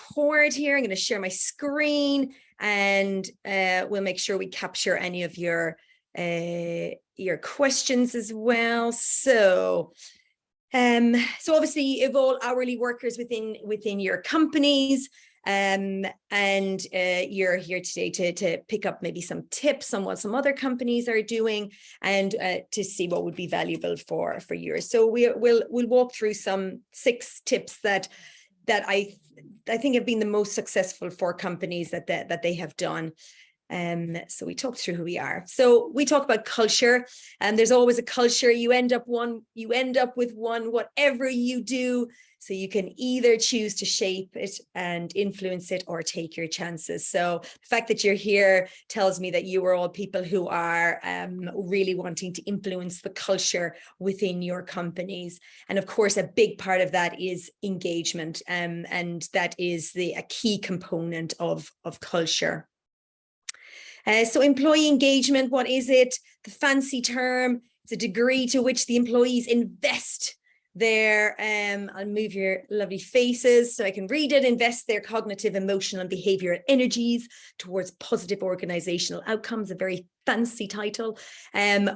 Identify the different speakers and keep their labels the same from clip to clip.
Speaker 1: record here. I'm going to share my screen, and we'll make sure we capture any of your questions as well. So obviously you've all hourly workers within your companies, and you're here today to pick up maybe some tips on what some other companies are doing, and to see what would be valuable for yours. So we'll walk through some 6 tips that I think have been the most successful for companies that they have done. So we talked through who we are. So we talk about culture, and there's always a culture. You end up with one, whatever you do. So you can either choose to shape it and influence it, or take your chances. So the fact that you're here tells me that you are all people who are really wanting to influence the culture within your companies. And of course, a big part of that is engagement, and that is a key component of culture. So employee engagement, what is it? The fancy term, it's a degree to which the employees invest their, I'll move your lovely faces so I can read it, invest their cognitive, emotional and behavioral energies towards positive organizational outcomes, a very fancy title.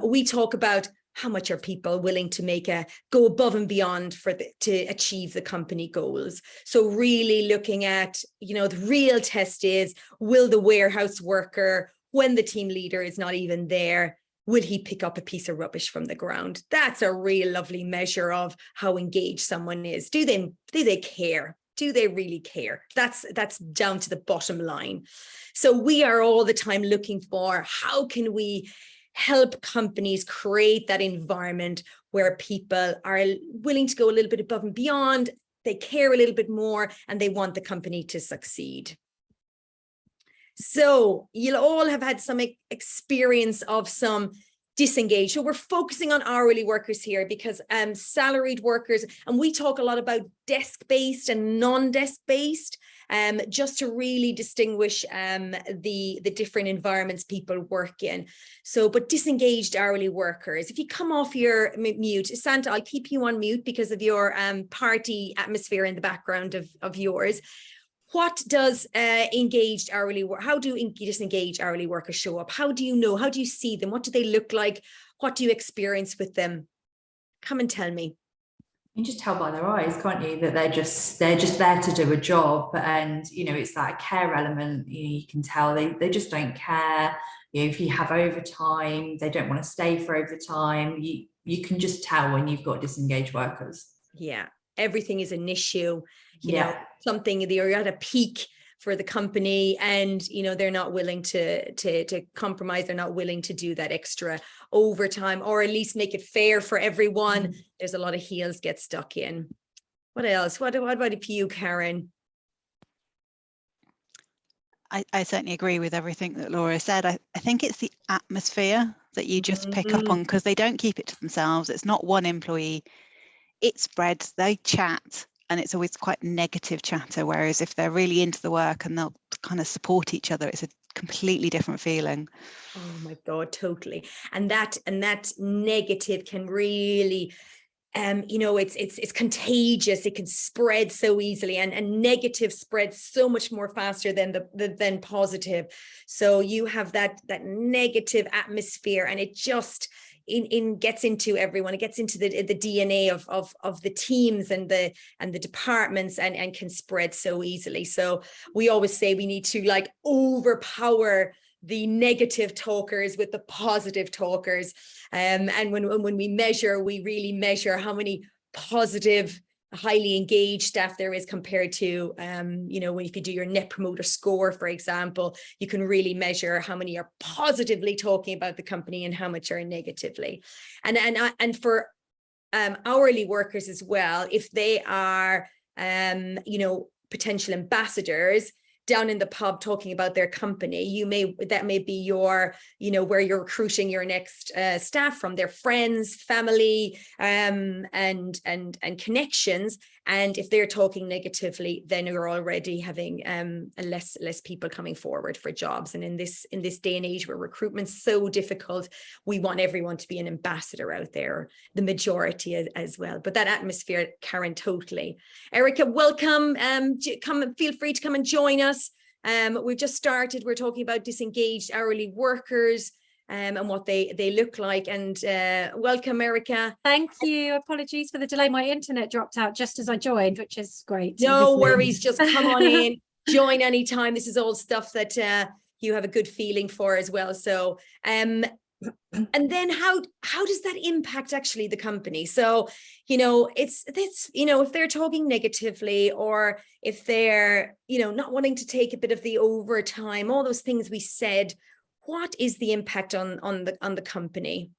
Speaker 1: We talk about how much are people willing to go above and beyond to achieve the company goals. So really looking at, the real test is, will the warehouse worker, when the team leader is not even there, will he pick up a piece of rubbish from the ground? That's a real lovely measure of how engaged someone is. Do they care? Do they really care? That's down to the bottom line. So we are all the time looking for, how can we help companies create that environment where people are willing to go a little bit above and beyond, they care a little bit more, and they want the company to succeed. So you'll all have had some experience of some disengaged. So we're focusing on hourly workers here, because salaried workers, and we talk a lot about desk-based and non-desk-based, just to really distinguish the different environments people work in. So, but disengaged hourly workers, if you come off your mute, Santa, I'll keep you on mute because of your party atmosphere in the background of yours. What does engaged hourly work? How do disengaged hourly workers show up? How do you know? How do you see them? What do they look like? What do you experience with them? Come and tell me.
Speaker 2: You can just tell by their eyes, can't you, that they're just there to do a job, and it's that care element. You can tell they just don't care. If you have overtime, they don't want to stay for overtime. You can just tell when you've got disengaged workers.
Speaker 1: Yeah, everything is an issue. You know, something they're at a peak for the company, and they're not willing to compromise. They're not willing to do that extra overtime, or at least make it fair for everyone. There's a lot of heels get stuck in. What else? What about you, Karen?
Speaker 3: I certainly agree with everything that Laura said. I think it's the atmosphere that you just pick up on, because they don't keep it to themselves. It's not one employee. It spreads, they chat, and it's always quite negative chatter. Whereas if they're really into the work and they'll kind of support each other, it's a completely different feeling.
Speaker 1: Oh my God, totally. And that negative can really, it's contagious. It can spread so easily, and negative spreads so much more faster than positive. So you have that negative atmosphere, and it just gets into everyone. It gets into the DNA of the teams and the departments, and can spread so easily. So we always say we need to overpower the negative talkers with the positive talkers. And when we measure, we really measure how many positive, highly engaged staff there is compared to, when if you do your net promoter score, for example, you can really measure how many are positively talking about the company and how much are negatively. And for hourly workers as well, if they are, potential ambassadors down in the pub talking about their company, that may be your, where you're recruiting your next staff from, their friends, family, and connections. And if they're talking negatively, then you're already having less people coming forward for jobs. And in this day and age where recruitment's so difficult, we want everyone to be an ambassador out there, the majority as well. But that atmosphere, Karen, totally. Erica, welcome. Feel free to come and join us. We've just started. We're talking about disengaged hourly workers and what they look like. And welcome, Erica.
Speaker 4: Thank you. Apologies for the delay. My internet dropped out just as I joined, which is great.
Speaker 1: No worries. Just come on in, join anytime. This is all stuff that you have a good feeling for as well. So, and then how does that impact actually the company? So, it's if they're talking negatively, or if they're, not wanting to take a bit of the overtime, all those things we said, what is the impact on the company?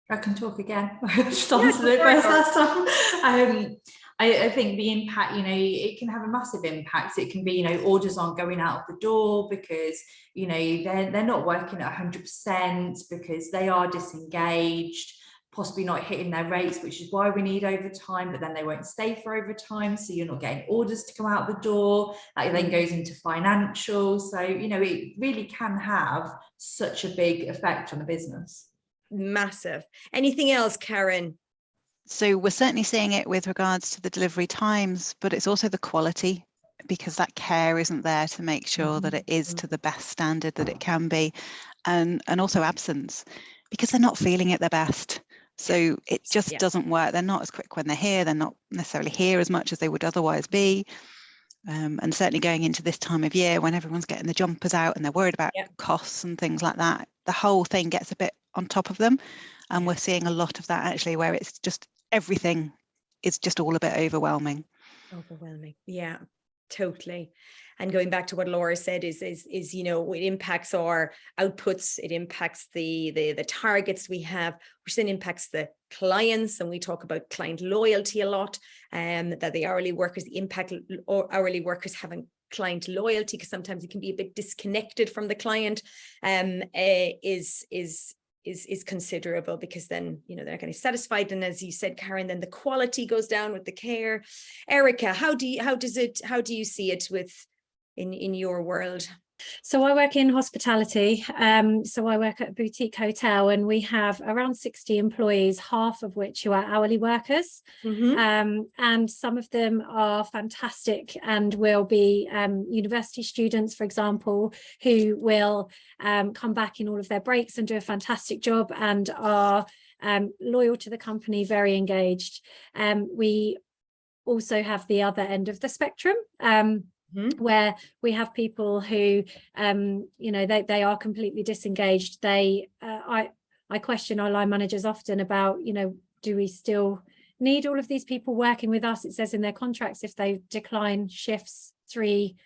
Speaker 2: I can talk again. I just answered it first last time. I think the impact, it can have a massive impact. It can be, orders aren't going out of the door because, they're not working at 100% because they are disengaged, possibly not hitting their rates, which is why we need overtime, but then they won't stay for overtime. So you're not getting orders to come out the door. That then goes into financials. So, it really can have such a big effect on the business.
Speaker 1: Massive. Anything else, Karen?
Speaker 3: So we're certainly seeing it with regards to the delivery times, but it's also the quality, because that care isn't there to make sure that it is to the best standard that it can be, and also absence, because they're not feeling at their best. So it just doesn't work. They're not as quick when they're here. They're not necessarily here as much as they would otherwise be. And certainly going into this time of year when everyone's getting the jumpers out and they're worried about costs and things like that, the whole thing gets a bit on top of them. And we're seeing a lot of that actually, where it's just everything is just all a bit overwhelming.
Speaker 1: Yeah, totally. And going back to what Laura said is it impacts our outputs, it impacts the targets we have, which then impacts the clients. And we talk about client loyalty a lot, that the hourly workers, the impact hourly workers having client loyalty, because sometimes it can be a bit disconnected from the client, is considerable, because then they're not going to be satisfied, and as you said, Karen, then the quality goes down with the care. Erica, how do you see it in your world?
Speaker 4: So I work in hospitality. So I work at a boutique hotel, and we have around 60 employees, half of which who are hourly workers. And some of them are fantastic and will be university students, for example, who will come back in all of their breaks and do a fantastic job and are loyal to the company, very engaged. We also have the other end of the spectrum, where we have people who, they are completely disengaged. I question our line managers often about, do we still need all of these people working with us? It says in their contracts, if they decline shifts 3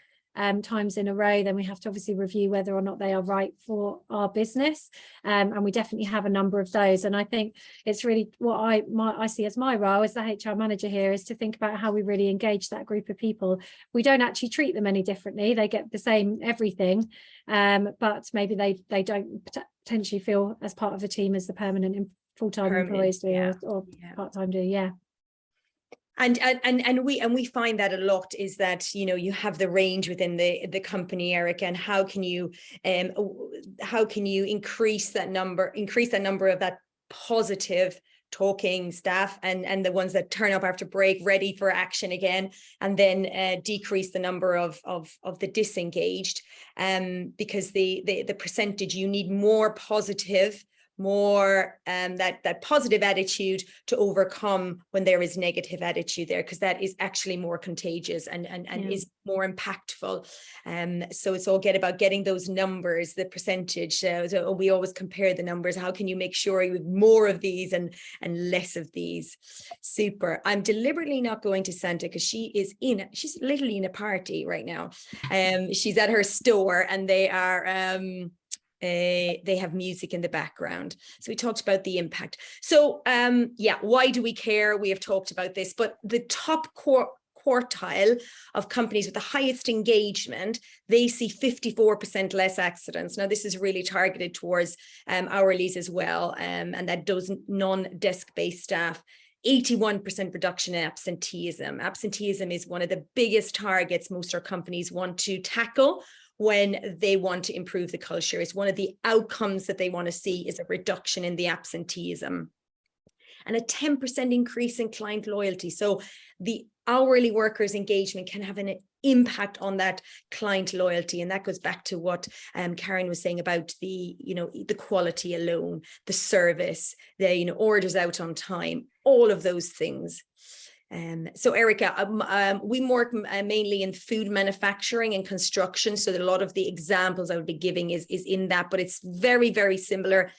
Speaker 4: times in a row, then we have to obviously review whether or not they are right for our business. And we definitely have a number of those. And I think it's really what I see as my role as the HR manager here, is to think about how we really engage that group of people. We don't actually treat them any differently. They get the same everything, but maybe they don't potentially feel as part of a team as the permanent and full-time employees do, or part-time do.
Speaker 1: And we find that a lot, is that you have the range within the company, Erica, and how can you increase that number of that positive talking staff, and the ones that turn up after break ready for action again, and then decrease the number of the disengaged, because the percentage, you need more positive, that positive attitude to overcome when there is negative attitude there, because that is actually more contagious and is more impactful. So it's all about getting those numbers, the percentage. So we always compare the numbers. How can you make sure you have more of these and less of these? Super. I'm deliberately not going to Santa, because she's literally in a party right now. She's at her store, and they have music in the background. So we talked about the impact. So why do we care? We have talked about this, but the top quartile of companies with the highest engagement, they see 54% less accidents. Now, this is really targeted towards hourlies as well, and that does non-desk-based staff. 81% reduction in absenteeism. Absenteeism is one of the biggest targets most of our companies want to tackle when they want to improve the culture. It's one of the outcomes that they want to see is a reduction in the absenteeism. And a 10% increase in client loyalty. So the hourly workers' engagement can have an impact on that client loyalty. And that goes back to what Karen was saying about the, the quality alone, the service, the, orders out on time, all of those things. So Erica, we work mainly in food manufacturing and construction. So that a lot of the examples I would be giving is in that, but it's very, very similar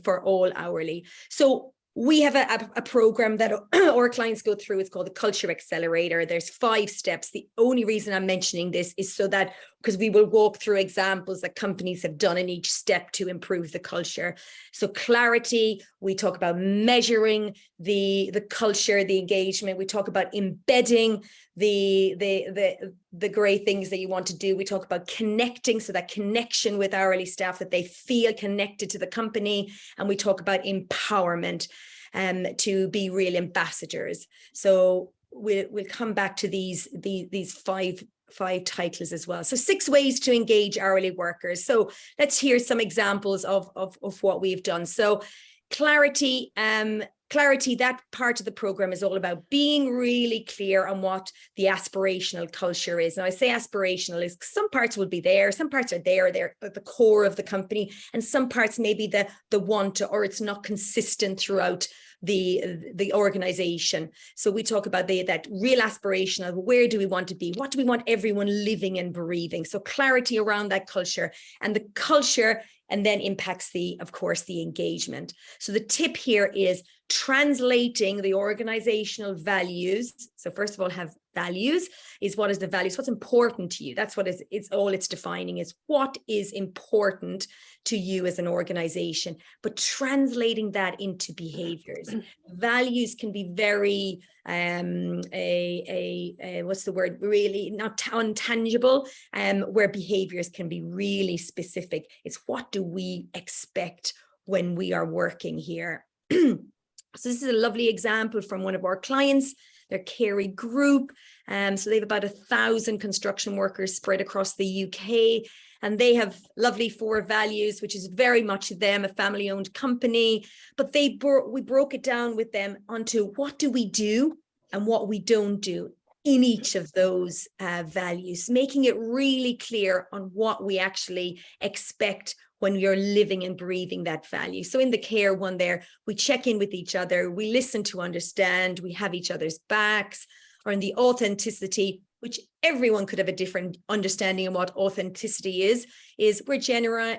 Speaker 1: for all hourly. So we have a program that our clients go through. It's called the Culture Accelerator. There's 5 steps. The only reason I'm mentioning this is so that, because we will walk through examples that companies have done in each step to improve the culture. So clarity, we talk about measuring the culture, the engagement. We talk about embedding the great things that you want to do. We talk about connecting, so that connection with hourly staff, that they feel connected to the company. And we talk about empowerment to be real ambassadors. So we'll come back to these five titles as well. So 6 ways to engage hourly workers. So let's hear some examples of what we've done. So clarity, that part of the program is all about being really clear on what the aspirational culture is. Now I say aspirational is some parts will be there, some parts are there, they're at the core of the company, and some parts maybe the want to, or it's not consistent throughout the organization. So we talk about that real aspirational, where do we want to be? What do we want everyone living and breathing? So clarity around that culture, and the culture and then impacts of course, the engagement. So the tip here is translating the organizational values. So first of all, have values is what is the values, what's important to you. That's what it's defining is what is important to you as an organization, but translating that into behaviors. Values can be very what's the word, really not intangible, where behaviors can be really specific. It's what do we expect when we are working here. So this is a lovely example from one of our clients, their Kerry Group. So they have about 1,000 construction workers spread across the UK, and they have lovely 4 values, which is very much them, a family-owned company. But we broke it down with them onto what do we do and what we don't do in each of those values, making it really clear on what we actually expect when you're living and breathing that value. So in the care one there, we check in with each other, we listen to understand, we have each other's backs. Or in the authenticity, which everyone could have a different understanding of what authenticity is we're genuine,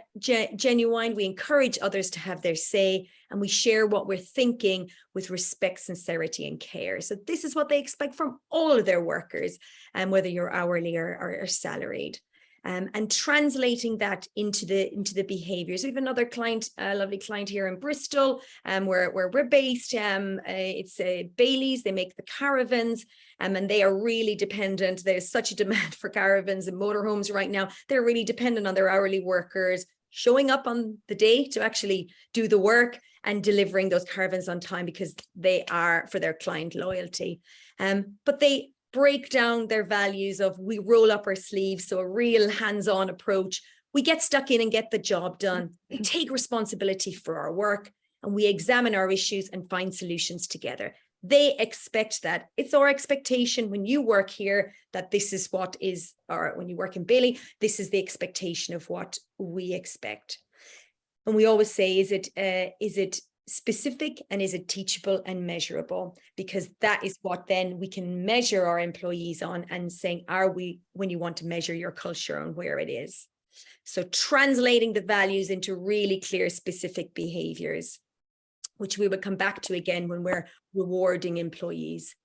Speaker 1: we encourage others to have their say, and we share what we're thinking with respect, sincerity, and care. So this is what they expect from all of their workers, and whether you're hourly or salaried. And translating that into the behaviors. We have another client, a lovely client here in Bristol, where we're based. It's Bailey's. They make the caravans, and they are really dependent. There's such a demand for caravans and motorhomes right now. They're really dependent on their hourly workers showing up on the day to actually do the work and delivering those caravans on time, because they are for their client loyalty. But they break down their values of we roll up our sleeves, so a real hands-on approach. We get stuck in and get the job done. We take responsibility for our work, and we examine our issues and find solutions together. They expect that. It's our expectation when you work here that this is what is, or when you work in Bailey, this is the expectation of what we expect. And we always say, is it specific, and is it teachable and measurable? Because that is what then we can measure our employees on, and saying, are we, when you want to measure your culture and where it is. So translating the values into really clear, specific behaviors, which we will come back to again when we're rewarding employees.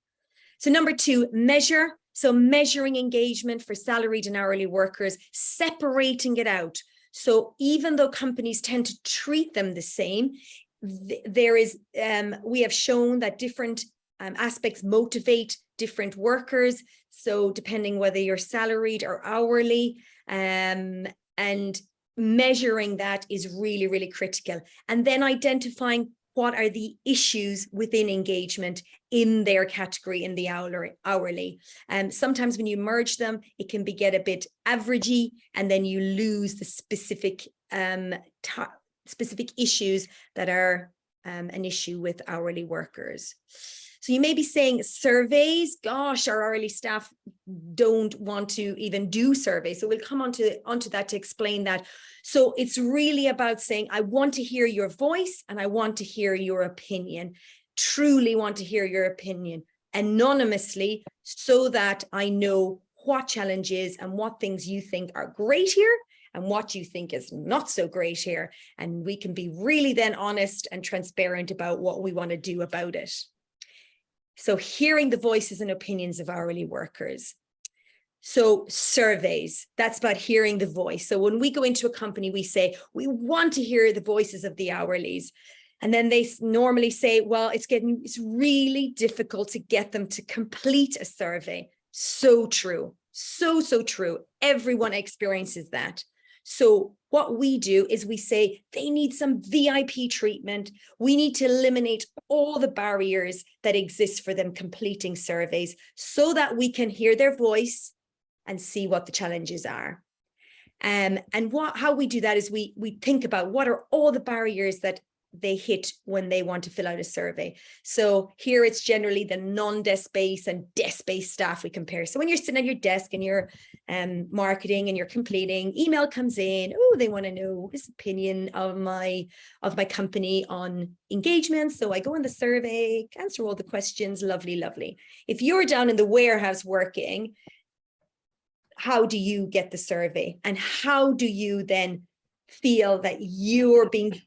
Speaker 1: So number 2, measure. So measuring engagement for salaried and hourly workers, separating it out. So even though companies tend to treat them the same, there is, we have shown that different aspects motivate different workers. So depending whether you're salaried or hourly, and measuring that is really, really critical. And then identifying what are the issues within engagement in their category, in the hourly. Sometimes when you merge them, it can get a bit averagey, and then you lose the specific issues that are an issue with hourly workers. So you may be saying surveys, gosh, our hourly staff don't want to even do surveys. So we'll come onto that to explain that. So it's really about saying, I want to hear your voice and I want to hear your opinion, truly want to hear your opinion anonymously, so that I know what challenges and what things you think are great here and what you think is not so great here. And we can be really then honest and transparent about what we want to do about it. So hearing the voices and opinions of hourly workers. So surveys, that's about hearing the voice. So when we go into a company, we say, we want to hear the voices of the hourlies. And then they normally say, well, it's really difficult to get them to complete a survey. So true. So true. Everyone experiences that. So what we do is we say they need some VIP treatment. We need to eliminate all the barriers that exist for them completing surveys, so that we can hear their voice and see what the challenges are. And how we do that is we think about what are all the barriers that they hit when they want to fill out a survey. So here it's generally the non-desk-based and desk-based staff we compare. So when you're sitting at your desk and you're marketing and you're completing, email comes in, oh, they want to know his opinion of my company on engagement. So I go in the survey, answer all the questions, lovely. If you're down in the warehouse working, how do you get the survey? And how do you then feel that you're being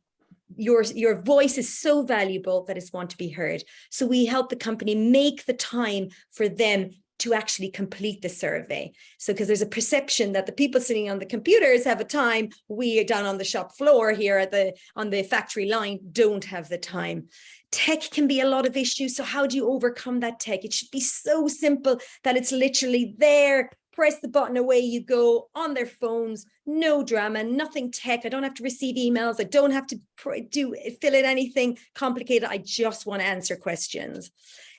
Speaker 1: your voice is so valuable that it's want to be heard? So we help the company make the time for them to actually complete the survey. So because there's a perception that the people sitting on the computers have a time, we down on the shop floor here on the factory line don't have the time. Tech can be a lot of issues. So how do you overcome that tech? It should be so simple that it's literally there. Press the button, away you go, on their phones, no drama, nothing tech. I don't have to receive emails. I don't have to fill in anything complicated. I just want to answer questions.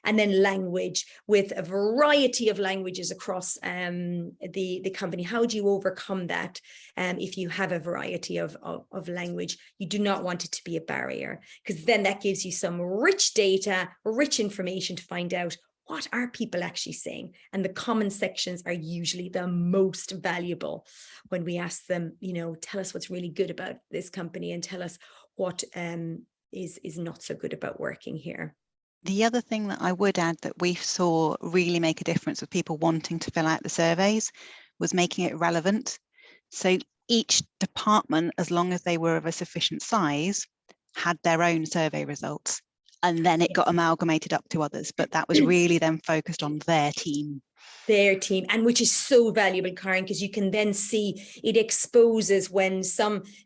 Speaker 1: And then language, with a variety of languages across the company. How do you overcome that? If you have a variety of language, you do not want it to be a barrier, because then that gives you some rich data, rich information to find out what are people actually saying? And the comment sections are usually the most valuable when we ask them, tell us what's really good about this company and tell us what is not so good about working here.
Speaker 3: The other thing that I would add that we saw really make a difference with people wanting to fill out the surveys was making it relevant. So each department, as long as they were of a sufficient size, had their own survey results. And then it got amalgamated up to others, but that was really then focused on their team.
Speaker 1: And which is so valuable, Karen, because you can then see it exposes when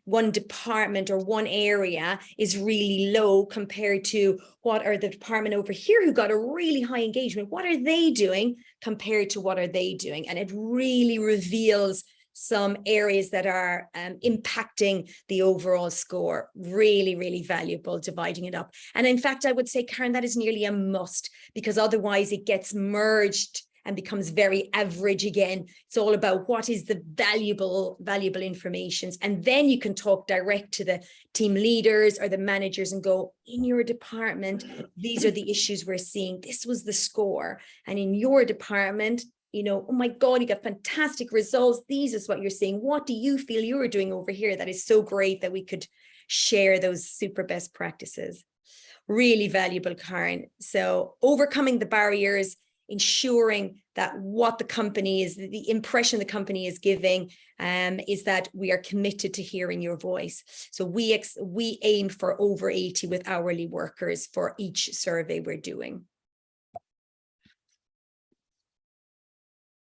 Speaker 1: one department or one area is really low compared to what are the department over here who got a really high engagement. What are they doing compared to what are they doing? And it really reveals some areas that are impacting the overall score. Really, really valuable, dividing it up. And in fact, I would say, Karen, that is nearly a must, because otherwise it gets merged and becomes very average again. It's all about what is the valuable information. And then you can talk direct to the team leaders or the managers and go, in your department, these are the issues we're seeing. This was the score. And in your department, oh my God, you got fantastic results. These is what you're seeing. What do you feel you're doing over here that is so great that we could share those super best practices? Really valuable, Karen. So overcoming the barriers, ensuring that what the company is, the impression the company is giving is that we are committed to hearing your voice. So we aim for over 80 with hourly workers for each survey we're doing.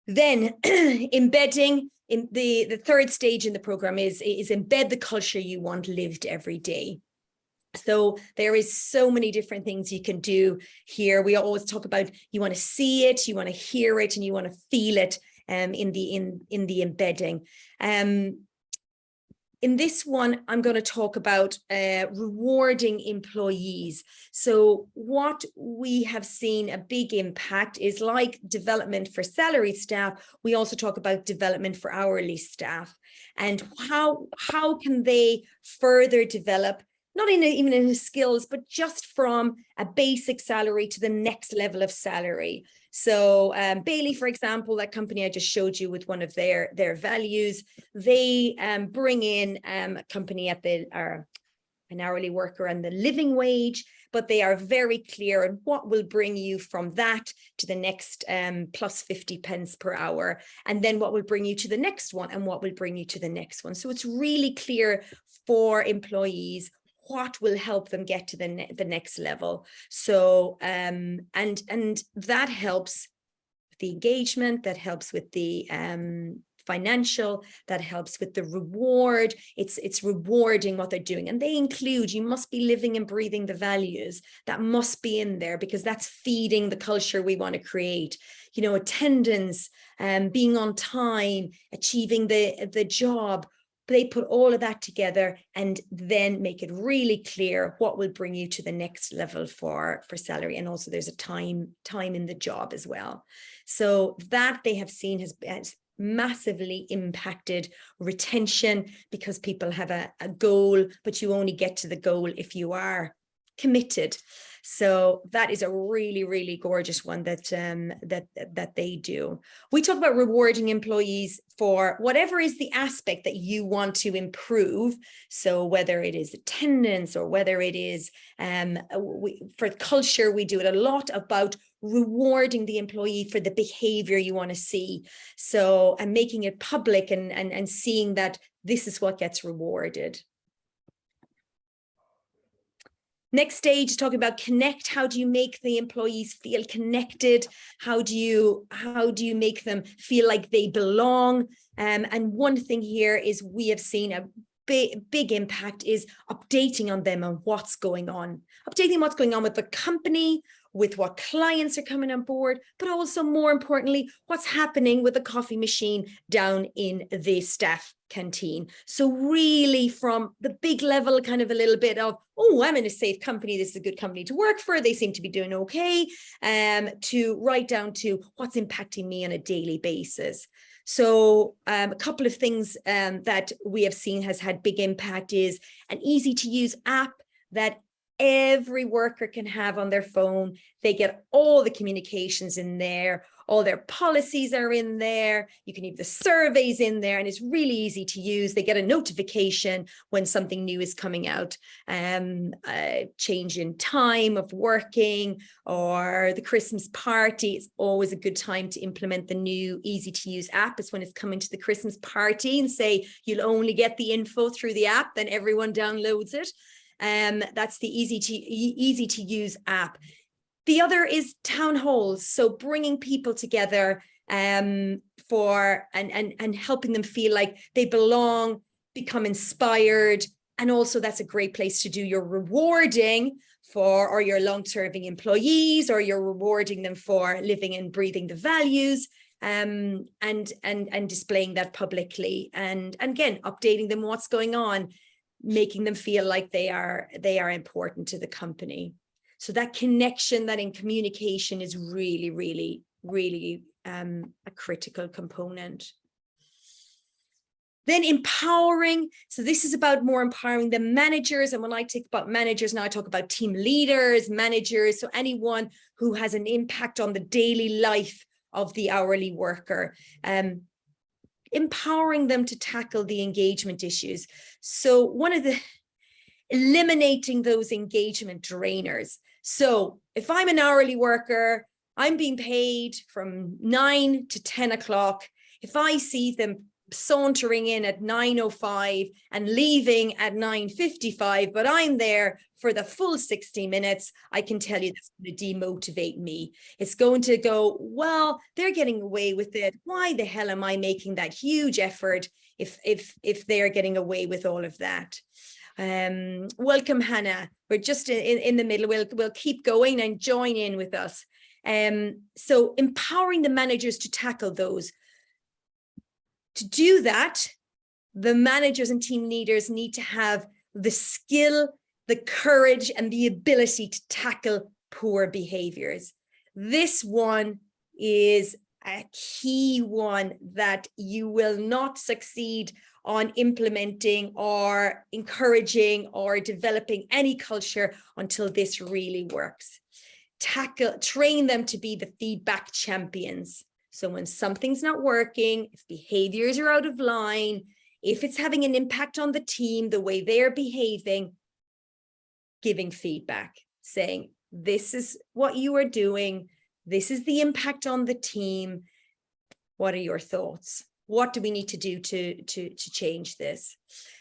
Speaker 1: Then embedding in the third stage in the program is embed the culture you want lived every day. So there is so many different things you can do here. We always talk about, you want to see it, you want to hear it, and you want to feel it in the embedding. in this one, I'm going to talk about rewarding employees. So what we have seen a big impact is, like development for salaried staff, we also talk about development for hourly staff, and how can they further develop, not even in the skills, but just from a basic salary to the next level of salary. So Bailey, for example, that company I just showed you with one of their values, they bring in a company at an hourly worker and the living wage, but they are very clear on what will bring you from that to the next plus 50 pence per hour, and then what will bring you to the next one, and what will bring you to the next one. So it's really clear for employees what will help them get to the next level. So and that helps with the engagement, that helps with the financial, that helps with the reward. It's rewarding what they're doing, and they include, you must be living and breathing the values. That must be in there, because that's feeding the culture we want to create. You know, attendance, being on time, achieving the job. They put all of that together and then make it really clear what will bring you to the next level for salary. And also there's a time in the job as well. So that they have seen has massively impacted retention, because people have a goal, but you only get to the goal if you are committed. So that is a really, really gorgeous one that they do. We talk about rewarding employees for whatever is the aspect that you want to improve. So whether it is attendance, or whether it is for culture, we do it a lot about rewarding the employee for the behavior you want to see. So, and making it public and seeing that this is what gets rewarded. Next stage, talking about connect. How do you make the employees feel connected? How do you make them feel like they belong? And one thing here is we have seen a big impact is updating on them on what's going on. Updating what's going on with the company, with what clients are coming on board, but also more importantly, what's happening with the coffee machine down in the staff canteen. So really from the big level, kind of a little bit of, oh, I'm in a safe company, this is a good company to work for, they seem to be doing okay, to right down to what's impacting me on a daily basis. So a couple of things that we have seen has had big impact is an easy to use app that every worker can have on their phone. They get all the communications in there, all their policies are in there, you can leave the surveys in there, and it's really easy to use. They get a notification when something new is coming out, change in time of working, or the Christmas party. It's always a good time to implement the new easy to use app. It's when it's coming to the Christmas party and say you'll only get the info through the app, then everyone downloads it. That's the easy to use app. The other is town halls, so bringing people together for and helping them feel like they belong, become inspired, and also that's a great place to do your rewarding for, or your long-serving employees, or you're rewarding them for living and breathing the values, and displaying that publicly, and again updating them what's going on, making them feel like they are important to the company. So that connection, that in communication is really, really, really a critical component. Then empowering. So this is about more empowering the managers. And when I talk about managers now, I talk about team leaders, managers. So anyone who has an impact on the daily life of the hourly worker. Empowering them to tackle the engagement issues. So eliminating those engagement drainers. So if I'm an hourly worker, I'm being paid from 9 to 10 o'clock. If I see them sauntering in at 9:05 and leaving at 9:55, but I'm there for the full 60 minutes, I can tell you that's going to demotivate me. It's going to go, well, they're getting away with it. Why the hell am I making that huge effort if they're getting away with all of that? Welcome, Hannah. We're just in the middle. We'll keep going and join in with us. So empowering the managers to tackle those. To do that, the managers and team leaders need to have the skill, the courage, and the ability to tackle poor behaviors. This one is a key one that you will not succeed on implementing or encouraging or developing any culture until this really works. Train them to be the feedback champions. So when something's not working, if behaviors are out of line, if it's having an impact on the team, the way they're behaving, giving feedback, saying, this is what you are doing. This is the impact on the team. What are your thoughts? What do we need to do to change this?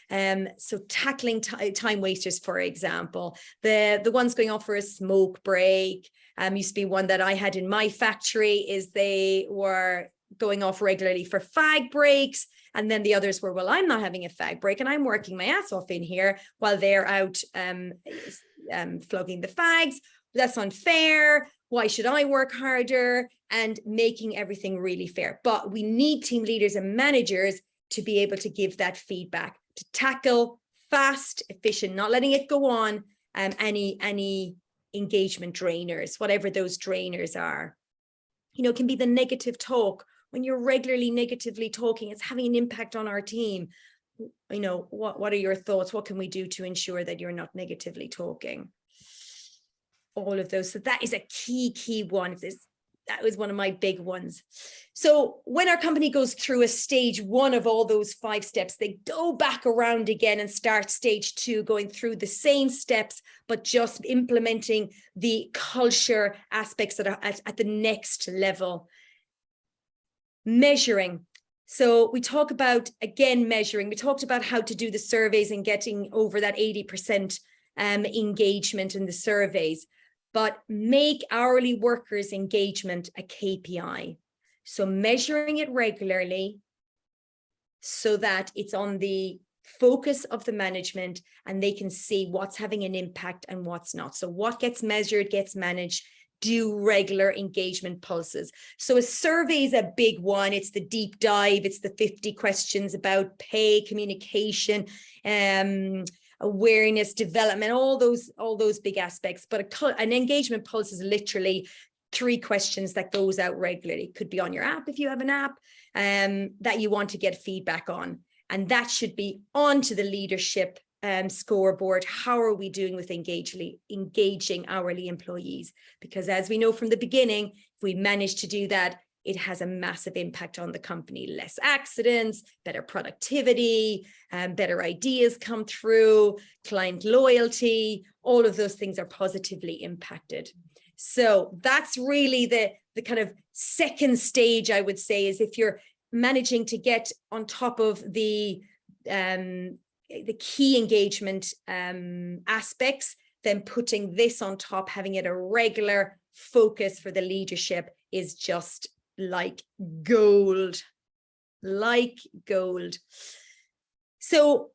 Speaker 1: So tackling time wasters, for example, the ones going off for a smoke break, used to be one that I had in my factory, is they were going off regularly for fag breaks. And then the others were, well, I'm not having a fag break and I'm working my ass off in here while they're out flogging the fags. That's unfair. Why should I work harder? And making everything really fair. But we need team leaders and managers to be able to give that feedback, to tackle fast, efficient, not letting it go on, any engagement drainers, whatever those drainers are. You know, it can be the negative talk. When you're regularly negatively talking, it's having an impact on our team. You know, what are your thoughts? What can we do to ensure that you're not negatively talking? All of those. So that is a key one. That was one of my big ones. So when our company goes through a stage 1 of all those 5 steps, they go back around again and start stage 2, going through the same steps, but just implementing the culture aspects that are at the next level. Measuring. So we talk about, again, measuring. We talked about how to do the surveys and getting over that 80% engagement in the surveys. But make hourly workers' engagement a KPI. So measuring it regularly so that it's on the focus of the management and they can see what's having an impact and what's not. So what gets measured gets managed. Do regular engagement pulses. So a survey is a big one. It's the deep dive. It's the 50 questions about pay, communication, awareness, development, all those big aspects. But an engagement pulse is literally 3 questions that goes out regularly. Could be on your app if you have an app that you want to get feedback on. And that should be onto the leadership scoreboard. How are we doing with engaging hourly employees? Because as we know from the beginning, if we manage to do that, it has a massive impact on the company. Less accidents, better productivity, better ideas come through, client loyalty, all of those things are positively impacted. So that's really the kind of second stage, I would say, is if you're managing to get on top of the key engagement aspects, then putting this on top, having it a regular focus for the leadership is just like gold. So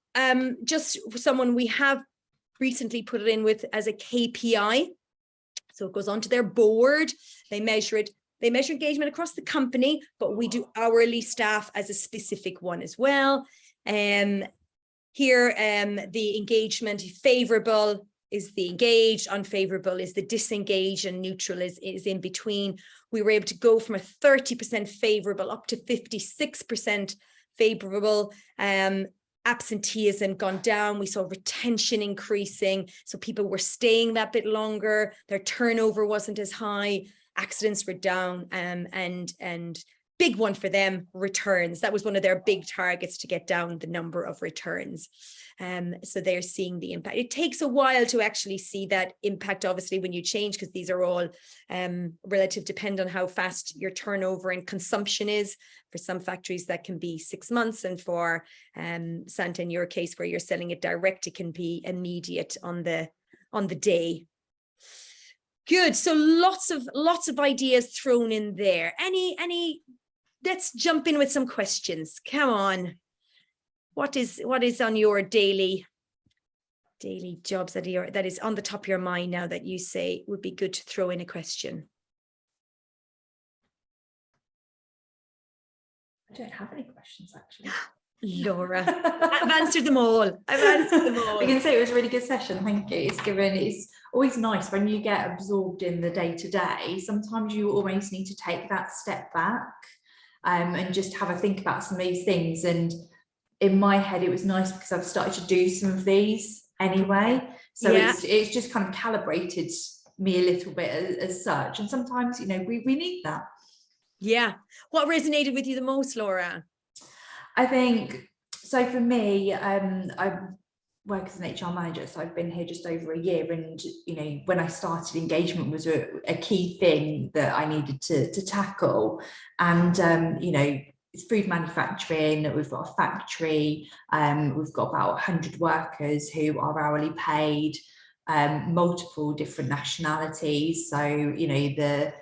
Speaker 1: just for someone we have recently put it in with as a KPI. So it goes onto their board, they measure it. They measure engagement across the company, but we do hourly staff as a specific one as well. Here, the engagement, favorable is the engaged, unfavorable is the disengaged, and neutral is in between. We were able to go from a 30% favorable up to 56% favorable. Absenteeism gone down. We saw retention increasing. So people were staying that bit longer. Their turnover wasn't as high. Accidents were down, and big one for them, returns. That was one of their big targets, to get down the number of returns. So they're seeing the impact. It takes a while to actually see that impact, obviously, when you change, because these are all relative, depend on how fast your turnover and consumption is. For some factories, that can be 6 months. And for Santa, in your case, where you're selling it direct, it can be immediate on the day. Good. So lots of ideas thrown in there. Any let's jump in with some questions. Come on. What is on your daily jobs that is on the top of your mind now that you say would be good to throw in a question?
Speaker 2: I don't have any questions, actually.
Speaker 1: Laura, I've answered them all. I've answered them all.
Speaker 2: I can say it was a really good session. Thank you. It's always nice when you get absorbed in the day to day. Sometimes you almost need to take that step back and just have a think about some of these things. And in my head, it was nice because I've started to do some of these anyway. So it's just kind of calibrated me a little bit as such. And sometimes, you know, we need that.
Speaker 1: Yeah. What resonated with you the most, Laura?
Speaker 2: I think, so for me, I work as an HR manager, so I've been here just over a year, and you know, when I started, engagement was a key thing that I needed to tackle. And you know, it's food manufacturing, we've got a factory, we've got about 100 workers who are hourly paid, multiple different nationalities. So you know,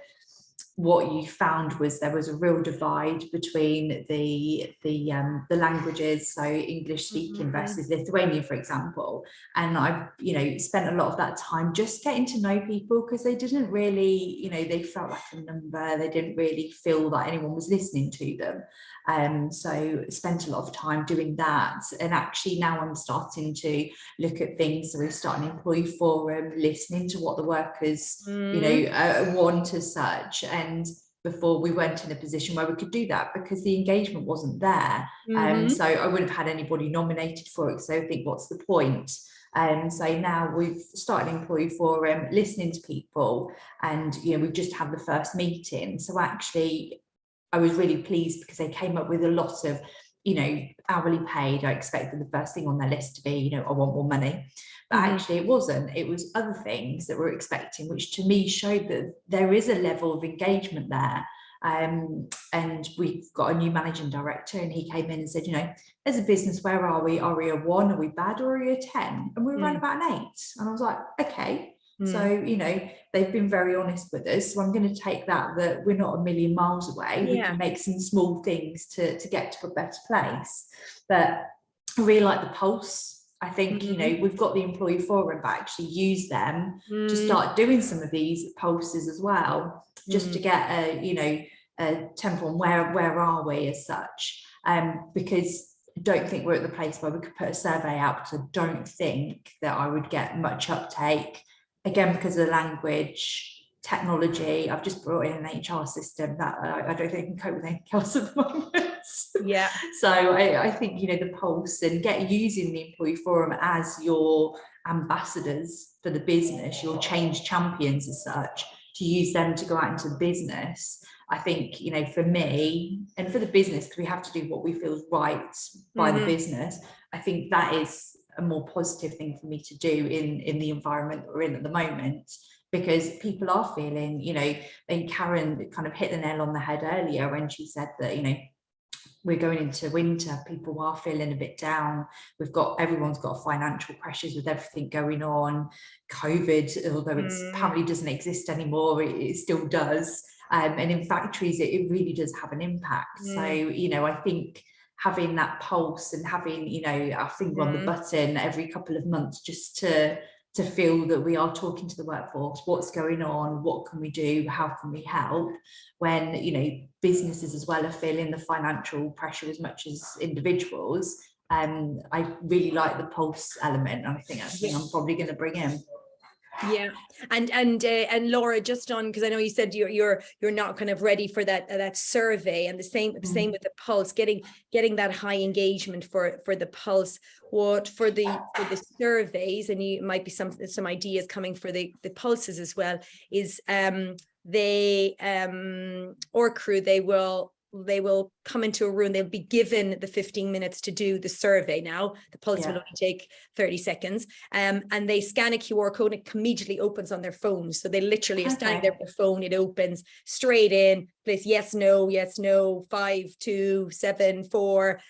Speaker 2: what you found was there was a real divide between the languages, so English speaking versus Lithuanian, for example. And I've, you know, spent a lot of that time just getting to know people, because they didn't really, you know, they felt like a number. They didn't really feel that anyone was listening to them. So spent a lot of time doing that. And actually now I'm starting to look at things. So we're starting an employee forum, listening to what the workers, you know, want as such. And before, we weren't in a position where we could do that because the engagement wasn't there. So I wouldn't have had anybody nominated for it. So I think, what's the point? So now we've started an employee forum, listening to people, and you know, we've just had the first meeting. So actually, I was really pleased because they came up with a lot of, you know, hourly paid. I expected the first thing on their list to be, you know, I want more money. But actually it wasn't. It was other things that we're expecting, which to me showed that there is a level of engagement there. And we've got a new managing director, and he came in and said, you know, as a business, where are we? Are we a 1? Are we bad? Or are we a 10? And we were around about an 8. And I was like, okay. So, you know, they've been very honest with us. So I'm going to take that we're not a million miles away. We can make some small things to get to a better place. But I really like the pulse. I think, you know, we've got the employee forum, but actually use them to start doing some of these pulses as well, just to get a, you know, a tempo on where are we as such. Because I don't think we're at the place where we could put a survey out, because I don't think that I would get much uptake. Again, because of the language, technology. I've just brought in an HR system that I don't think I can cope with anything else at the moment.
Speaker 1: Yeah.
Speaker 2: So I think, you know, the pulse and using the employee forum as your ambassadors for the business, your change champions as such, to use them to go out into the business. I think, you know, for me and for the business, because we have to do what we feel is right by the business. I think that is a more positive thing for me to do in the environment that we're in at the moment, because people are feeling, you know, and Karen kind of hit the nail on the head earlier when she said that, you know, we're going into winter, people are feeling a bit down. Everyone's got financial pressures with everything going on. COVID, although it's apparently doesn't exist anymore, it still does. And in factories, it really does have an impact. So, you know, I think having that pulse and having, you know, our finger on the button every couple of months, just to feel that we are talking to the workforce, what's going on, what can we do, how can we help, when, you know, businesses as well are feeling the financial pressure as much as individuals. I really like the pulse element, and I think that's something I'm probably going to bring in.
Speaker 1: Yeah, and Laura, just on, because I know you said you're not kind of ready for that survey, and the same with the pulse, getting that high engagement for the pulse. What for the surveys, and you might be some ideas coming for the pulses as well, is or crew, they will come into a room, they'll be given the 15 minutes to do the survey. Now the pulse will only take 30 seconds, and they scan a QR code, and it immediately opens on their phones. So they literally are standing there with their phone, it opens straight in, place yes, no, 5, 2, 7, 4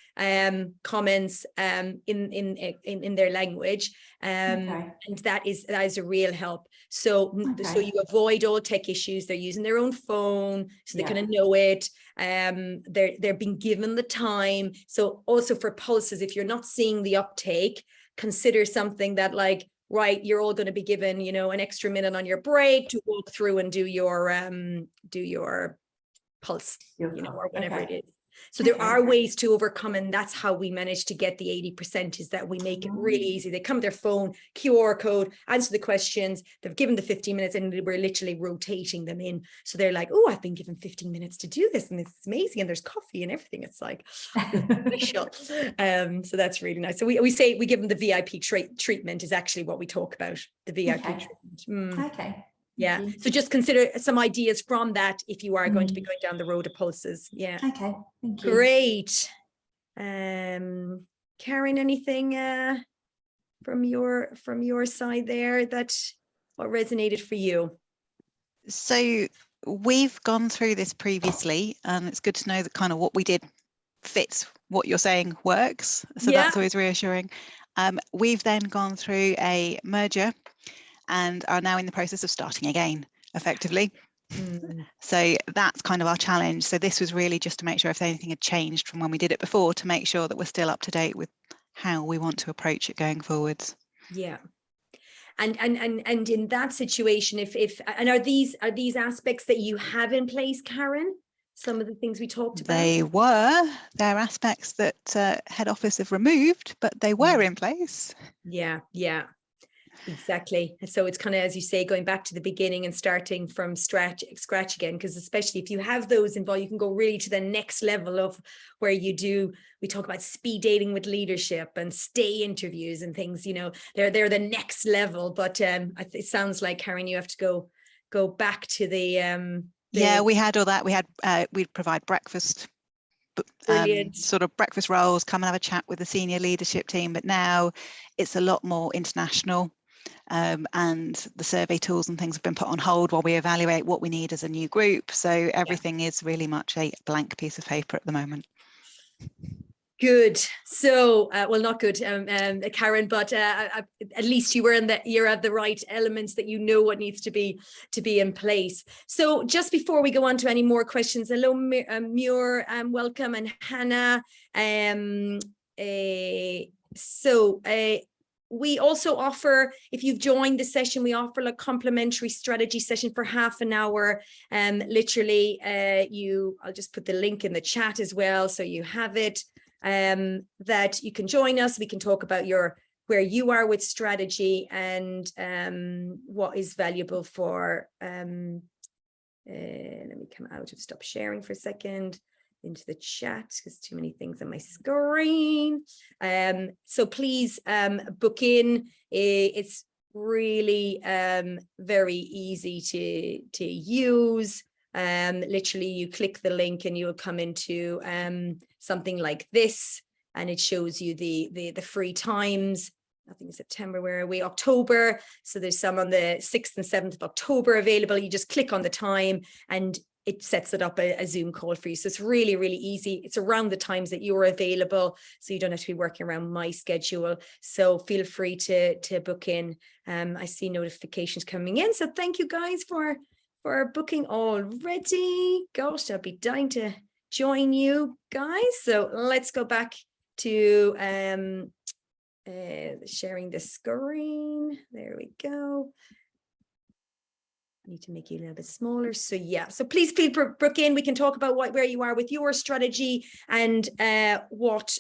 Speaker 1: comments in their language, and that is a real help. So so you avoid all tech issues. They're using their own phone, so they kind of know it. They're being given the time. So also for pulses, if you're not seeing the uptake, consider something that, like, right, you're all going to be given, you know, an extra minute on your break to walk through and do your pulse, you know, or whatever it is. So there are ways to overcome, and that's how we manage to get the 80%, is that we make it really easy. They come with their phone, QR code, answer the questions, they've given the 15 minutes, and we're literally rotating them in. So they're like, oh, I've been given 15 minutes to do this, and it's amazing, and there's coffee and everything. It's like special. So that's really nice. So we say we give them the VIP treatment is actually what we talk about, the VIP treatment.
Speaker 2: Okay.
Speaker 1: Yeah. So just consider some ideas from that if you are going to be going down the road of pulses. Yeah.
Speaker 2: Okay. Thank you.
Speaker 1: Great. Karen, anything from your side there that what resonated for you?
Speaker 3: So we've gone through this previously, and it's good to know that kind of what we did fits what you're saying works. So that's always reassuring. We've then gone through a merger and are now in the process of starting again, effectively. So that's kind of our challenge. So this was really just to make sure if anything had changed from when we did it before, to make sure that we're still up to date with how we want to approach it going forwards. Yeah.
Speaker 1: And in that situation, and are these aspects that you have in place, Karen? Some of the things we talked about?
Speaker 3: They're aspects that head office have removed, but they were in place.
Speaker 1: Yeah. Exactly. And so it's kind of, as you say, going back to the beginning and starting from scratch again, because especially if you have those involved, you can go really to the next level of where we talk about speed dating with leadership and stay interviews and things, they're the next level. But it sounds like, Karen, you have to go back to the
Speaker 3: yeah, we had all that. We'd provide breakfast, sort of breakfast rolls, come and have a chat with the senior leadership team. But now it's a lot more international. And the survey tools and things have been put on hold while we evaluate what we need as a new group. So everything is really much a blank piece of paper at the moment.
Speaker 1: Good. So, well, not good, Karen, but at least you're at the right elements, that what needs to be in place. So just before we go on to any more questions, hello, Muir, welcome, and Hannah. We also offer, if you've joined the session, we offer a complimentary strategy session for half an hour. Literally, I'll just put the link in the chat as well, so you have it. That you can join us. We can talk about where you are with strategy and what is valuable for. Let me come out of stop sharing for a second into the chat, because too many things on my screen. So please book in. It's really very easy to use. Literally, you click the link and you'll come into something like this, and it shows you the free times. I think September, where are we? October. So there's some on the 6th and 7th of October available. You just click on the time and it sets it up a Zoom call for you. So it's really, really easy. It's around the times that you're available, so you don't have to be working around my schedule. So feel free to book in. I see notifications coming in. So thank you guys for booking already. Gosh, I'll be dying to join you guys. So let's go back to sharing the screen. There we go. I need to make you a little bit smaller. So yeah, so please feel book in. We can talk about where you are with your strategy and what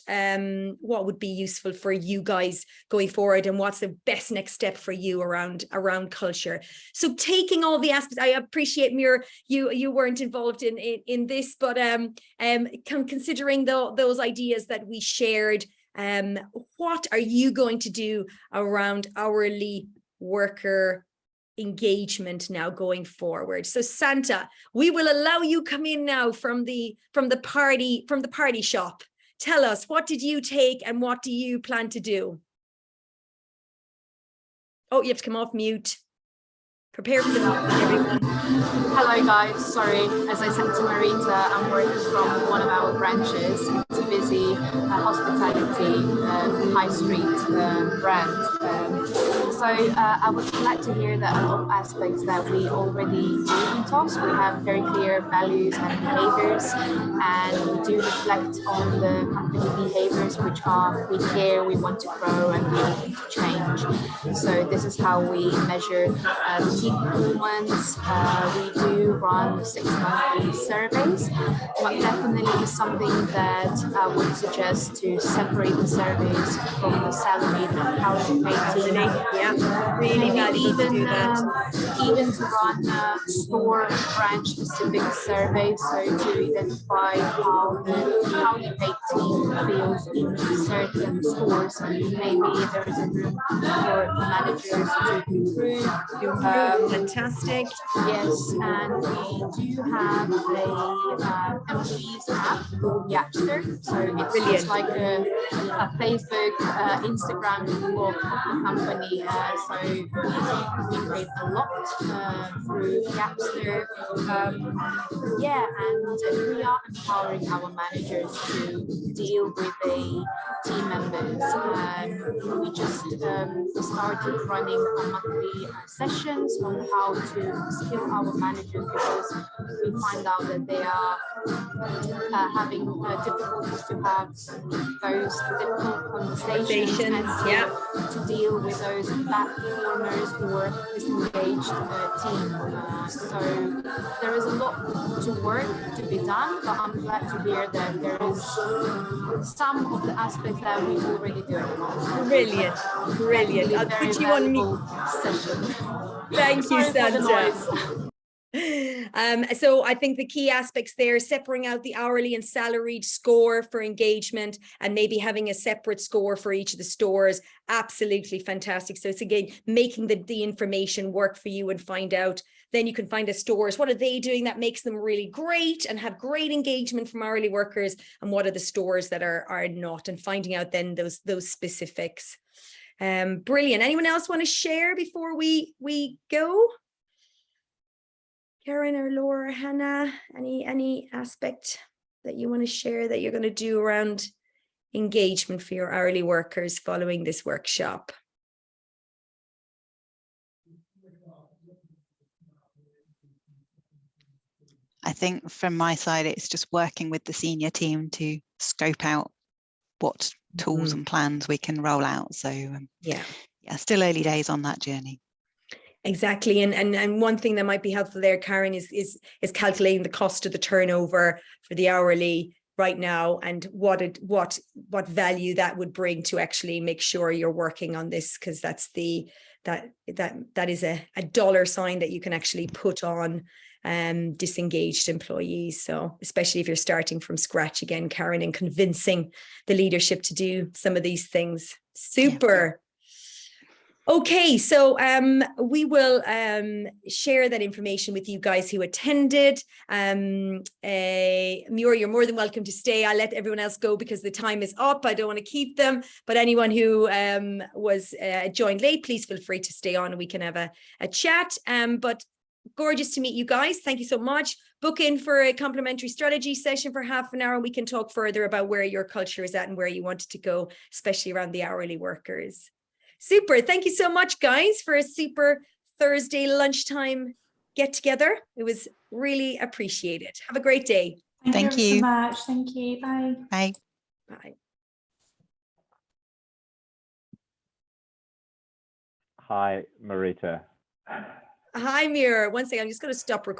Speaker 1: would be useful for you guys going forward, and what's the best next step for you around culture. So taking all the aspects, I appreciate, Muir, you weren't involved in this, but considering those ideas that we shared, what are you going to do around hourly worker engagement now going forward? So Santa, we will allow you come in now from the party shop. Tell us, what did you take and what do you plan to do? Oh, you have to come off mute. Prepare for that, everyone.
Speaker 5: Hello guys, sorry, as I said to Marita, I'm working from one of our branches. It's a busy hospitality high street brand. So I was glad to hear that a lot of aspects that we already do in TOS. We have very clear values and behaviors, and we do reflect on the company behaviors, which are we care, we want to grow, and we want to change. So this is how we measure the team performance. We do run 6 monthly surveys, but definitely is something that I would suggest to separate the surveys from the salaried and hourly paid team.
Speaker 1: Yeah, really value to do that.
Speaker 5: Even to run store branch specific surveys, so to identify how the hourly paid team feels in certain stores. Maybe there is a room for the managers to improve.
Speaker 1: Fantastic.
Speaker 5: Yes, and we do have a employees app called Yapster. So it's
Speaker 1: Brilliant.
Speaker 5: just like a Facebook, Instagram blog of the company. So we do communicate a lot through Yapster. Yeah, and we are empowering our managers to deal with the team members. We just started running monthly sessions on how to skill our managers, because we find out that they are having difficulties to have those difficult conversations and to deal with those bad performers or disengaged team. So there is a lot to work to be done, but I'm glad to hear that there is some of the aspects that we already do.
Speaker 1: Brilliant, brilliant. I'll put you on mute.
Speaker 5: Session.
Speaker 1: Thank you, Sandra. So I think the key aspects there, separating out the hourly and salaried score for engagement, and maybe having a separate score for each of the stores. Absolutely fantastic. So it's again making the information work for you and find out. Then you can find the stores, what are they doing that makes them really great and have great engagement from hourly workers, and what are the stores that are not, and finding out then those specifics. Brilliant. Anyone else want to share before we go? Karen or Laura, Hannah, any aspect that you want to share that you're going to do around engagement for your hourly workers following this workshop?
Speaker 3: I think from my side, it's just working with the senior team to scope out what tools and plans we can roll out. So yeah, still early days on that journey. Exactly.
Speaker 1: And one thing that might be helpful there, Karen, is calculating the cost of the turnover for the hourly right now, and what value that would bring to actually make sure you're working on this, because that's that is a dollar sign that you can actually put on disengaged employees. So especially if you're starting from scratch again, Karen, and convincing the leadership to do some of these things. Super. Yeah. Okay, so we will share that information with you guys who attended. Muir, you're more than welcome to stay. I'll let everyone else go because the time is up. I don't want to keep them, but anyone who was joined late, please feel free to stay on and we can have a chat. But gorgeous to meet you guys. Thank you so much. Book in for a complimentary strategy session for half an hour, and we can talk further about where your culture is at and where you want it to go, especially around the hourly workers. Super. Thank you so much, guys, for a super Thursday lunchtime get together. It was really appreciated. Have a great day.
Speaker 2: Thank you so much. Thank you. Bye.
Speaker 3: Bye.
Speaker 1: Bye.
Speaker 6: Hi, Marita.
Speaker 1: Hi, Muir. One second. I'm just going to stop recording.